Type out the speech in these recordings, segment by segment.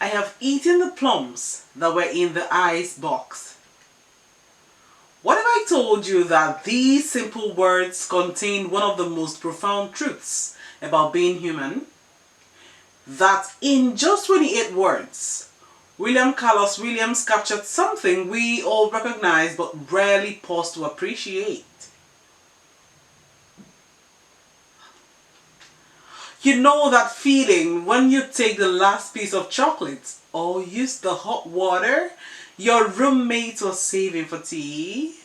I have eaten the plums that were in the ice box. What if I told you that these simple words contain one of the most profound truths about being human? That in just 28 words, William Carlos Williams captured something we all recognize but rarely pause to appreciate. You know that feeling when you take the last piece of chocolate or use the hot water your roommate was saving for tea?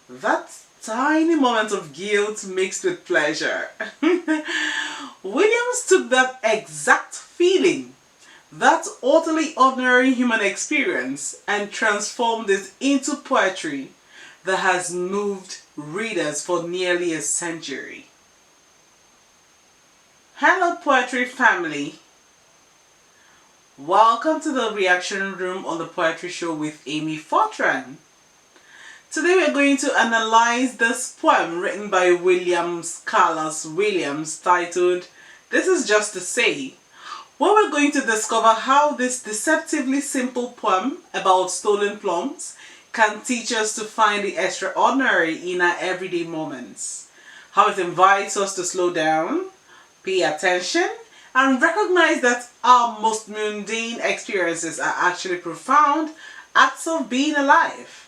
That tiny moment of guilt mixed with pleasure. Williams took that exact feeling, that utterly ordinary human experience, and transformed it into poetry that has moved readers for nearly a century. Hello Poetry family. Welcome to the reaction room on the Poetry Show with Amy Fortran. Today we're going to analyze this poem written by William Carlos Williams titled This Is Just to Say, where we're going to discover how this deceptively simple poem about stolen plums can teach us to find the extraordinary in our everyday moments, how it invites us to slow down, pay attention, and recognize that our most mundane experiences are actually profound acts of being alive.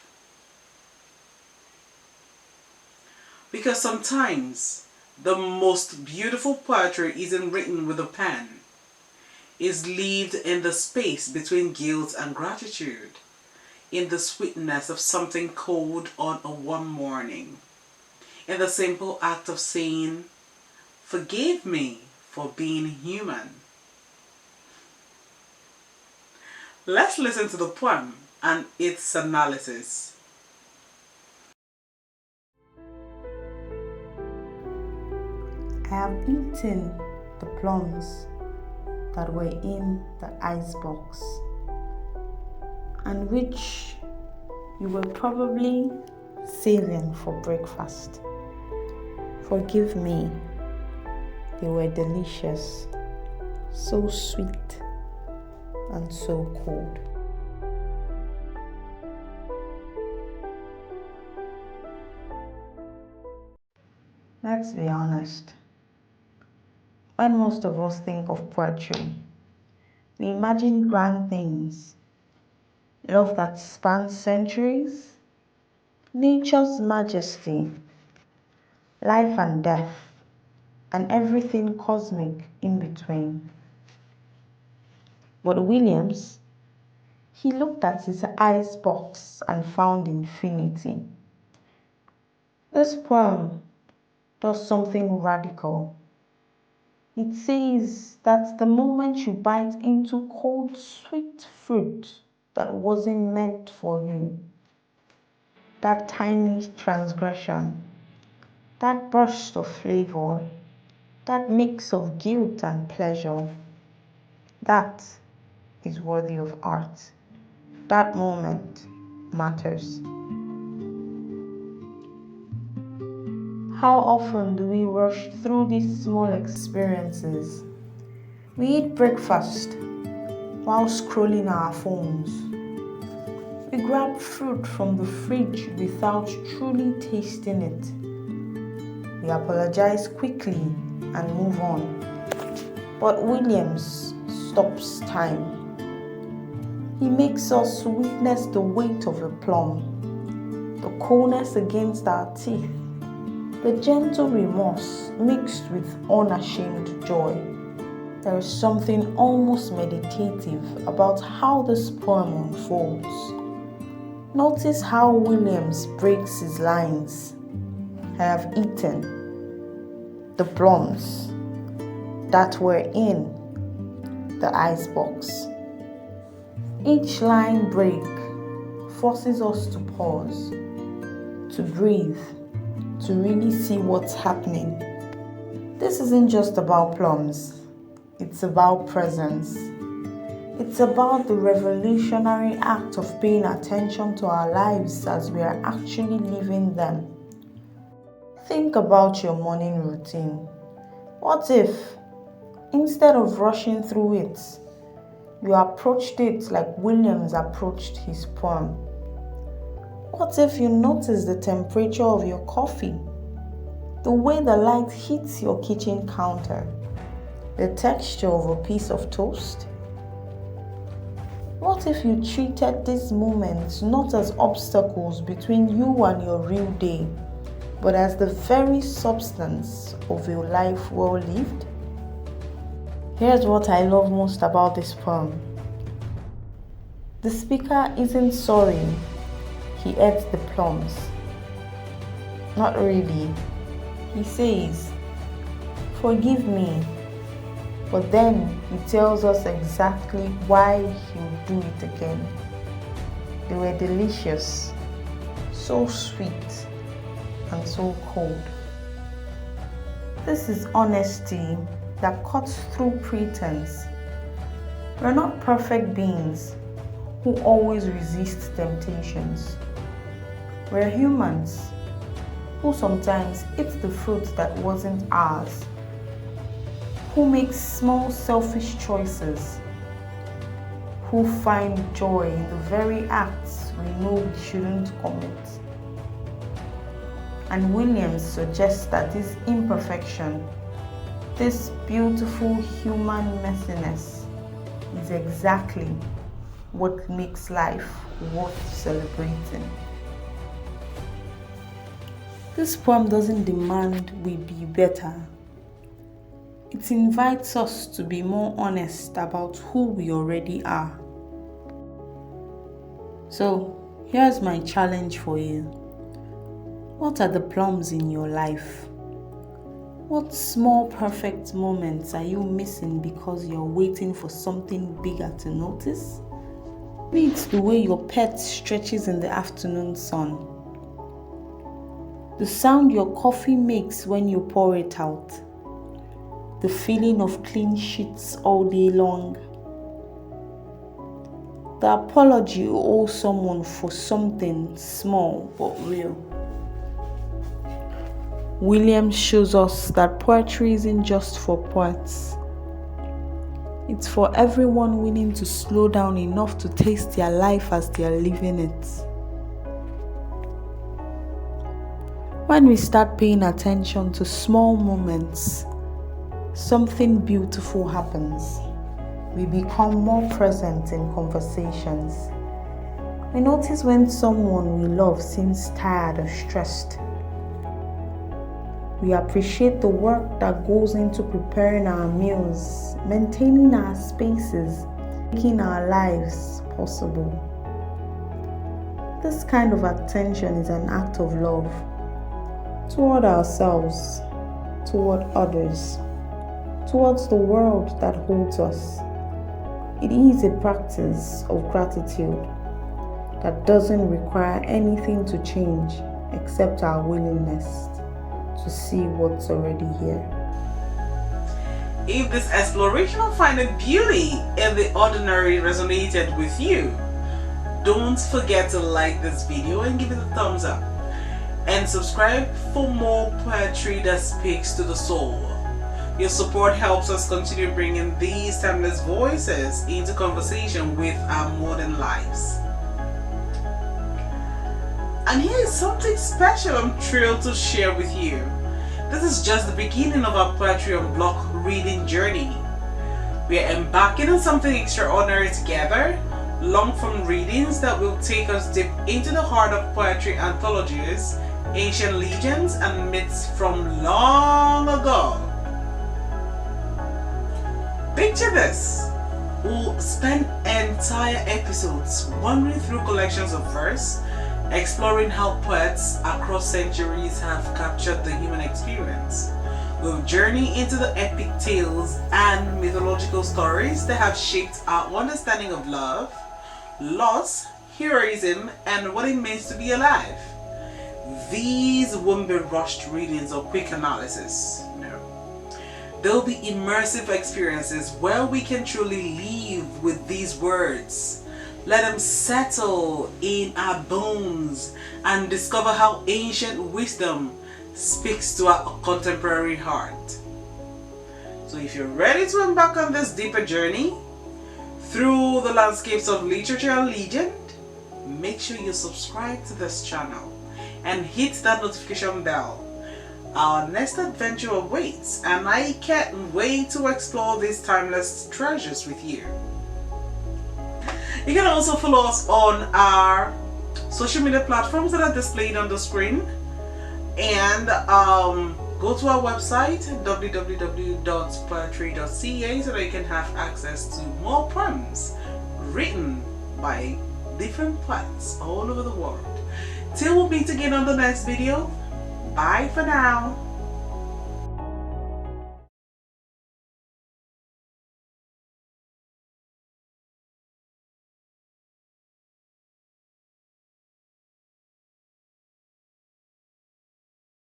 Because sometimes the most beautiful poetry isn't written with a pen, it's lived in the space between guilt and gratitude, in the sweetness of something cold on a warm morning, in the simple act of saying, "Forgive me for being human." Let's listen to the poem and its analysis. I have eaten the plums that were in the icebox and which you were probably saving for breakfast. Forgive me, they were delicious, so sweet and so cold. Let's be honest. When most of us think of poetry, we imagine grand things, love that spans centuries, nature's majesty, life and death, and everything cosmic in between. But Williams, he looked at his icebox and found infinity. This poem does something radical. It says that the moment you bite into cold, sweet fruit that wasn't meant for you, that tiny transgression, that burst of flavor, that mix of guilt and pleasure, that is worthy of art. That moment matters. How often do we rush through these small experiences? We eat breakfast while scrolling our phones. We grab fruit from the fridge without truly tasting it. We apologize quickly and move on. But Williams stops time. He makes us witness the weight of a plum, the coldness against our teeth, the gentle remorse mixed with unashamed joy. There is something almost meditative about how this poem unfolds. Notice how Williams breaks his lines. I have eaten the plums that were in the icebox. Each line break forces us to pause, to breathe, to really see what's happening. This isn't just about plums, it's about presence. It's about the revolutionary act of paying attention to our lives as we are actually living them. Think about your morning routine. What if, instead of rushing through it, you approached it like Williams approached his poem? What if you notice the temperature of your coffee, the way the light hits your kitchen counter, the texture of a piece of toast? What if you treated these moments not as obstacles between you and your real day, but as the very substance of your life well lived? Here's what I love most about this poem. The speaker isn't sorry he ate the plums. Not really. He says, "Forgive me," but then he tells us exactly why he'll do it again. They were delicious, so sweet, and so cold. This is honesty that cuts through pretense. We're not perfect beings who always resist temptations. We're humans who sometimes eat the fruit that wasn't ours, who make small selfish choices, who find joy in the very acts we know we shouldn't commit. And Williams suggests that this imperfection, this beautiful human messiness, is exactly what makes life worth celebrating. This poem doesn't demand we be better. It invites us to be more honest about who we already are. So, here's my challenge for you. What are the plums in your life? What small perfect moments are you missing because you're waiting for something bigger to notice? Maybe it's the way your pet stretches in the afternoon sun, the sound your coffee makes when you pour it out, the feeling of clean sheets all day long, the apology you owe someone for something small but real. Williams shows us that poetry isn't just for poets. It's for everyone willing to slow down enough to taste their life as they are living it. When we start paying attention to small moments, something beautiful happens. We become more present in conversations. We notice when someone we love seems tired or stressed. We appreciate the work that goes into preparing our meals, maintaining our spaces, making our lives possible. This kind of attention is an act of love toward ourselves, toward others, towards the world that holds us. It is a practice of gratitude that doesn't require anything to change except our willingness to see what's already here. If this exploration of finding beauty in the ordinary resonated with you, don't forget to like this video and give it a thumbs up. And subscribe for more poetry that speaks to the soul. Your support helps us continue bringing these timeless voices into conversation with our modern lives. And here is something special I'm thrilled to share with you. This is just the beginning of our Poetree Unblock Reading journey. We are embarking on something extraordinary together, long-form readings that will take us deep into the heart of poetry anthologies, ancient legends, and myths from long ago. Picture this. We'll spend entire episodes wandering through collections of verse, exploring how poets across centuries have captured the human experience. We'll journey into the epic tales and mythological stories that have shaped our understanding of love, loss, heroism, and what it means to be alive. These won't be rushed readings or quick analysis. No. They'll be immersive experiences where we can truly live with these words. Let them settle in our bones and discover how ancient wisdom speaks to our contemporary heart. So if you're ready to embark on this deeper journey, through the landscapes of literature and legend, make sure you subscribe to this channel and hit that notification bell. Our next adventure awaits, and I can't wait to explore these timeless treasures with you. You can also follow us on our social media platforms that are displayed on the screen, and go to our website www.poetry.ca so that you can have access to more poems written by different poets all over the world. Till we meet again on the next video, bye for now.